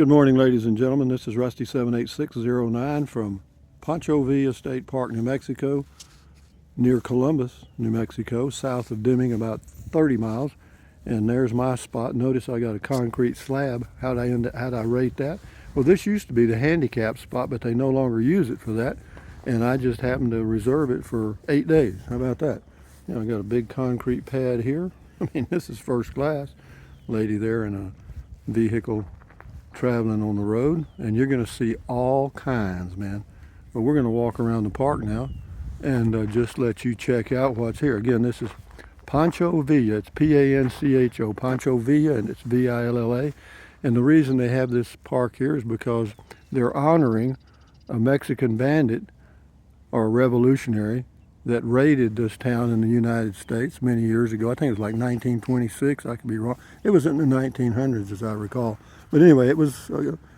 Good morning, ladies and gentlemen. This is Rusty 78609 from Pancho Villa State Park, New Mexico, near Columbus, New Mexico, south of Deming, about 30 miles. And there's my spot. Notice I got a concrete slab. How'd I rate that? Well, this used to be the handicap spot, but they no longer use it for that. And I just happened to reserve it for 8 days. How about that? You know, I got a big concrete pad here. I mean, this is first class. Lady there in a vehicle traveling on the road, and you're going to see all kinds, man. But we're going to walk around the park now and just let you check out what's here. Again, this is Pancho Villa. It's P-A-N-C-H-O, Pancho Villa, and it's V-I-L-L-A. And the reason they have this park here is because they're honoring a Mexican bandit or a revolutionary that raided this town in the United States many years ago. I think it was like 1926. I could be wrong. It was in the 1900s, as I recall. But anyway, it was,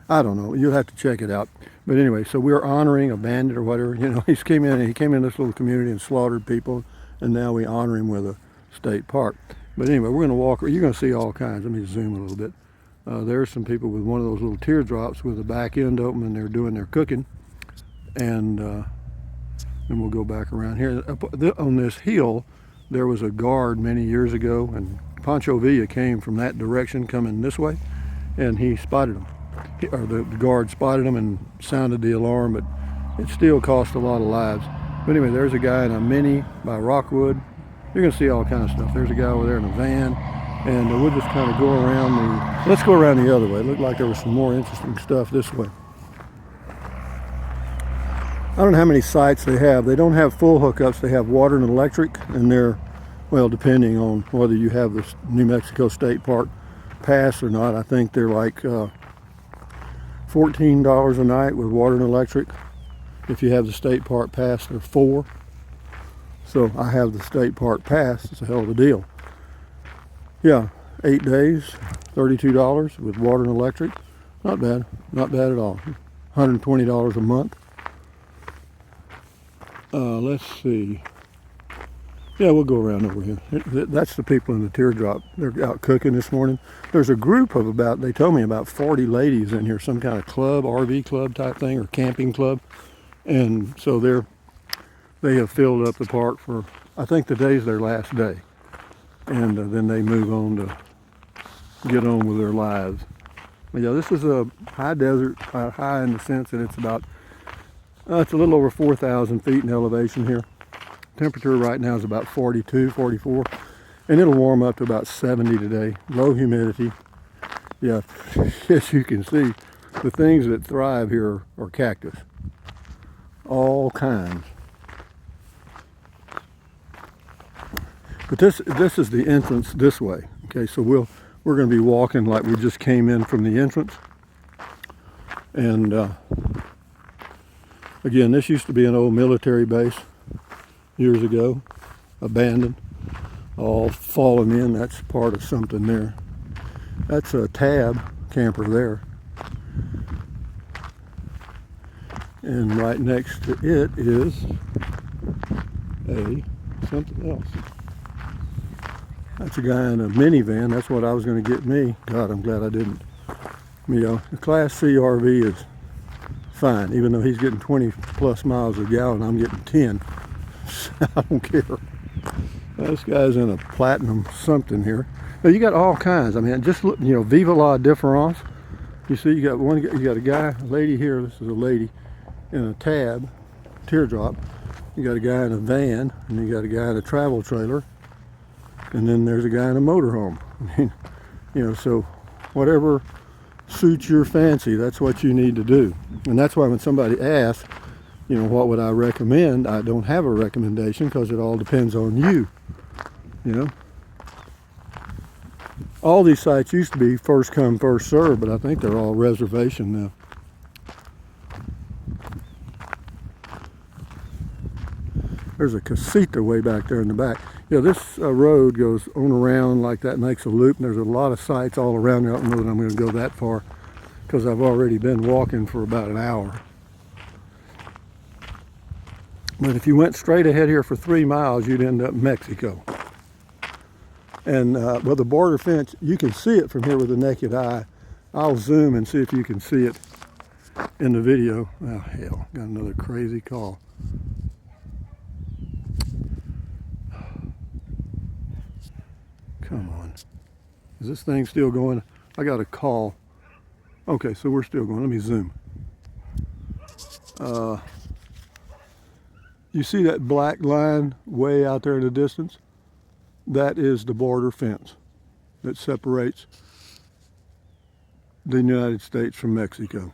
I don't know. You'll have to check it out. But anyway, so we're honoring a bandit or whatever. You know, he came in this little community and slaughtered people, and now we honor him with a state park. But anyway, we're going to walk. You're going to see all kinds. Let me zoom a little bit. There's some people with one of those little teardrops with the back end open, and they're doing their cooking. And then we'll go back around here. On this hill, there was a guard many years ago, and Pancho Villa came from that direction coming this way, and he spotted him. The guard spotted him and sounded the alarm, but it still cost a lot of lives. But anyway, there's a guy in a Mini by Rockwood. You're going to see all kinds of stuff. There's a guy over there in a van, and we'll just kind of go around let's go around the other way. It looked like there was some more interesting stuff this way. I don't know how many sites they have. They don't have full hookups. They have water and electric, and they're, well, depending on whether you have the New Mexico State Park pass or not. I think they're like $14 a night with water and electric. If you have the state park pass, they're $4. So I have the state park pass. It's a hell of a deal. Yeah, 8 days, $32 with water and electric. Not bad. Not bad at all. $120 a month. Let's see. Yeah, we'll go around over here. That's the people in the teardrop. They're out cooking this morning. There's a group of they told me about 40 ladies in here, some kind of club, RV club type thing, or camping club. And so they have filled up the park for, I think today's their last day. And then they move on to get on with their lives. But yeah, this is a high desert, high in the sense that it's about, it's a little over 4,000 feet in elevation here. Temperature right now is about 42, 44, and it'll warm up to about 70 today. Low humidity. Yeah, as you can see, the things that thrive here are cactus. All kinds. But this is the entrance this way. Okay, so we're going to be walking like we just came in from the entrance. And again, this used to be an old military base years ago, abandoned, all fallen in. That's part of something there. That's a tab camper there. And right next to it is something else. That's a guy in a minivan. That's what I was going to get me. God, I'm glad I didn't. You know, the Class C RV is fine, even though he's getting 20 plus miles a gallon. I'm getting 10. I don't care. This guy's in a platinum something here. Now you got all kinds. I mean, just look, you know, Viva la Difference. You see, you got a guy, a lady here. This is a lady in a tab, teardrop. You got a guy in a van, and you got a guy in a travel trailer, and then there's a guy in a motorhome. I mean, you know, so whatever suits your fancy, that's what you need to do. And that's why when somebody asks, you know, what would I recommend? I don't have a recommendation because it all depends on you, you know. All these sites used to be first come, first serve, but I think they're all reservation now. There's a casita way back there in the back. Yeah, this road goes on around like that, makes a loop, and there's a lot of sites all around there. I don't know that I'm going to go that far because I've already been walking for about an hour. But if you went straight ahead here for 3 miles, you'd end up in Mexico. And well, the border fence, you can see it from here with the naked eye. I'll zoom and see if you can see it in the video. Oh hell, got another crazy call. Come on. Is this thing still going? I got a call. Okay, so we're still going. Let me zoom. You see that black line way out there in the distance? That is the border fence that separates the United States from Mexico.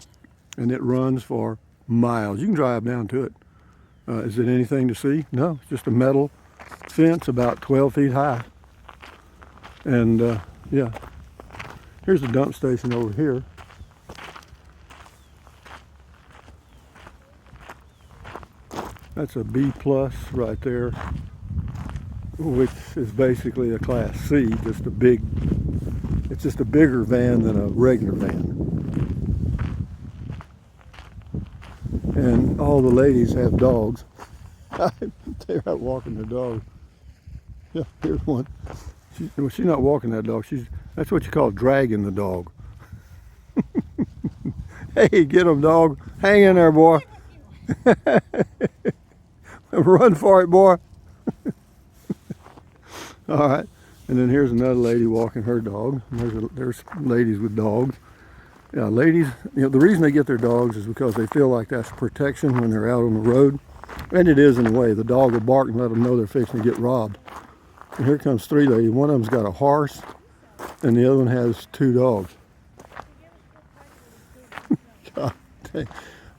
And it runs for miles. You can drive down to it. Is it anything to see? No, it's just a metal fence about 12 feet high. And yeah, here's the dump station over here. That's a B plus right there, which is basically a Class C, just a big, it's just a bigger van than a regular van. And all the ladies have dogs. They're out walking their dog. Yeah, here's one. She's not walking that dog. That's what you call dragging the dog. Hey, get him, dog. Hang in there, boy. Run for it, boy. All right. And then here's another lady walking her dog. There's ladies with dogs. Yeah, ladies, the reason they get their dogs is because they feel like that's protection when they're out on the road. And it is in a way. The dog will bark and let them know they're fixing to get robbed. And here comes three ladies. One of them's got a horse, and the other one has two dogs. God dang.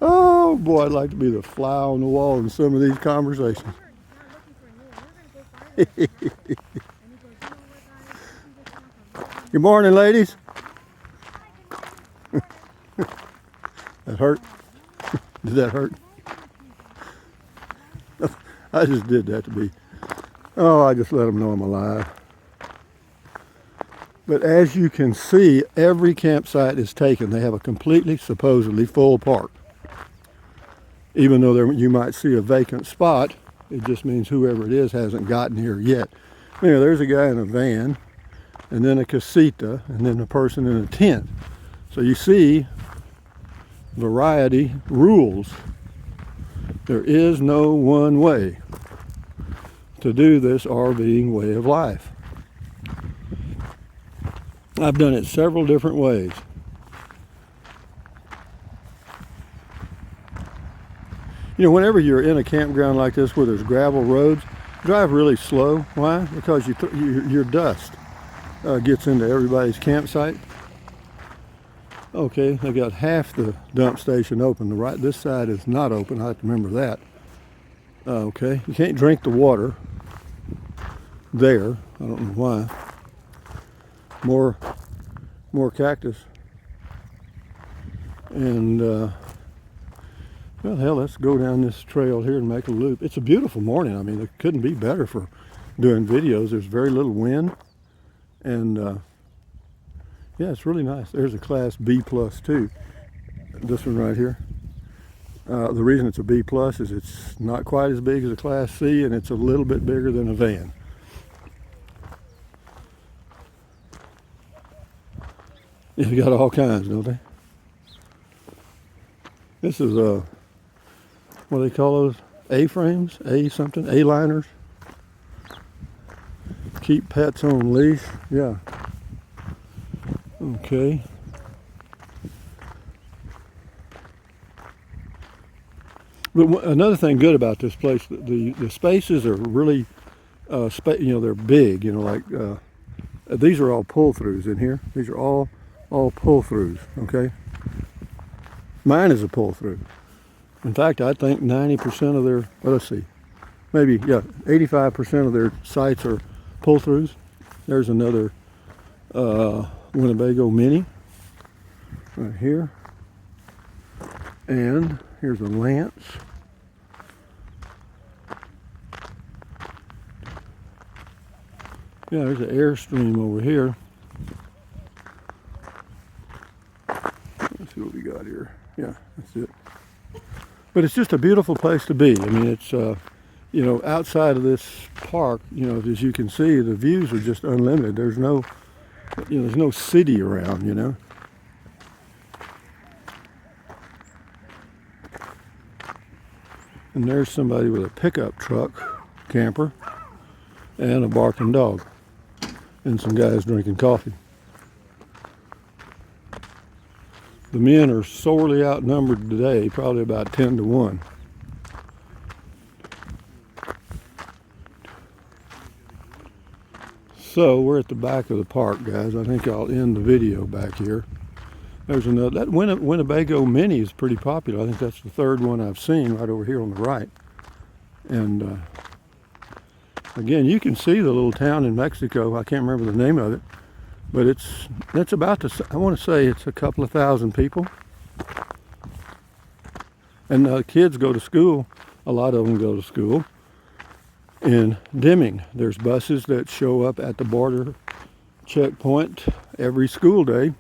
Oh boy, I'd like to be the fly on the wall in some of these conversations. Good morning, ladies. That hurt? Did that hurt? I just did that to be. Oh, I just let them know I'm alive. But as you can see, every campsite is taken. They have a completely, supposedly full park. Even though you might see a vacant spot, it just means whoever it is hasn't gotten here yet. There's a guy in a van, and then a casita, and then a person in a tent. So you see, variety rules. There is no one way to do this RVing way of life. I've done it several different ways. Whenever you're in a campground like this where there's gravel roads, drive really slow. Why? Because your dust gets into everybody's campsite. Okay, I got half the dump station open. This side is not open. I have to remember that. Okay, you can't drink the water there. I don't know why. More cactus. And well, hell, let's go down this trail here and make a loop. It's a beautiful morning. I mean, it couldn't be better for doing videos. There's very little wind, and yeah, it's really nice. There's a Class B plus too. This one right here. The reason it's a B plus is it's not quite as big as a Class C, and it's a little bit bigger than a van. They've got all kinds, don't they? This is what do they call those? A-frames? A-something? A-liners? Keep pets on leash. Yeah. Okay. But another thing good about this place, the spaces are really, they're big. These are all pull-throughs in here. These are all pull-throughs. Okay. Mine is a pull-through. In fact, I think 90% of their, well, let's see, maybe, yeah, 85% of their sites are pull-throughs. There's another Winnebago Mini right here. And here's a Lance. Yeah, there's an Airstream over here. Let's see what we got here. Yeah, that's it. But it's just a beautiful place to be. I mean, it's, outside of this park, as you can see, the views are just unlimited. There's no city around, And there's somebody with a pickup truck camper and a barking dog and some guys drinking coffee. The men are sorely outnumbered today, probably about 10 to 1. So we're at the back of the park, guys. I think I'll end the video back here. There's another, that Winnebago Mini is pretty popular. I think that's the third one I've seen right over here on the right. And again, you can see the little town in Mexico. I can't remember the name of it, but it's about to, I want to say it's a couple of thousand people. And kids go to school, a lot of them go to school in Deming. There's buses that show up at the border checkpoint every school day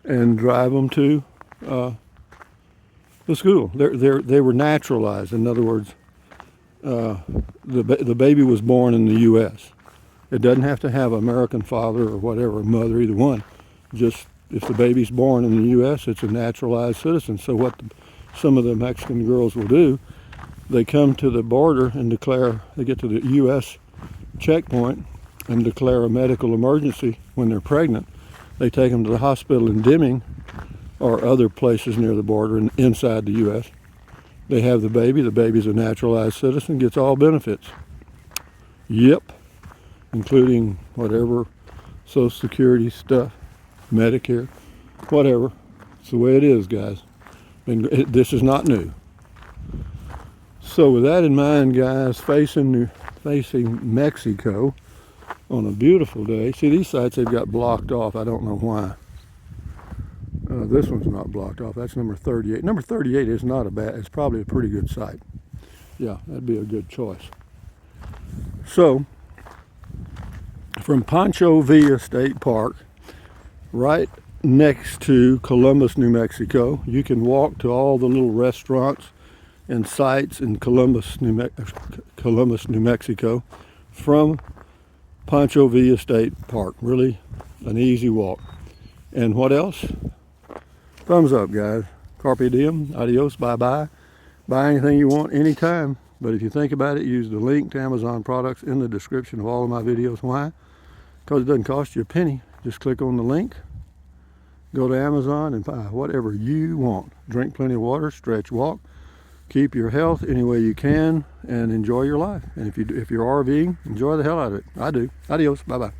and drive them to the school. They were naturalized. In other words, the baby was born in the U.S. It doesn't have to have an American father or whatever, mother, either one. Just if the baby's born in the U.S., it's a naturalized citizen. So what some of the Mexican girls will do, they come to the border and declare, they get to the U.S. checkpoint and declare a medical emergency when they're pregnant. They take them to the hospital in Deming or other places near the border and inside the U.S. They have the baby's a naturalized citizen, gets all benefits. Yep, including whatever Social Security stuff, Medicare, whatever. It's the way it is, guys. And this is not new. So with that in mind, guys, facing Mexico on a beautiful day. See, these sites they've got blocked off. I don't know why. This one's not blocked off. That's number 38. Number 38 is not a bad, it's probably a pretty good site. Yeah, that'd be a good choice. So, from Pancho Villa State Park, right next to Columbus, New Mexico, you can walk to all the little restaurants and sites in Columbus, New Mexico from Pancho Villa State Park. Really an easy walk. And what else? Thumbs up, guys. Carpe diem. Adios. Bye-bye. Buy anything you want anytime. But if you think about it, use the link to Amazon products in the description of all of my videos. Why? Because it doesn't cost you a penny. Just click on the link, go to Amazon and buy whatever you want. Drink plenty of water, stretch, walk. Keep your health any way you can and enjoy your life. And if you're RVing, enjoy the hell out of it. I do. Adios. Bye-bye.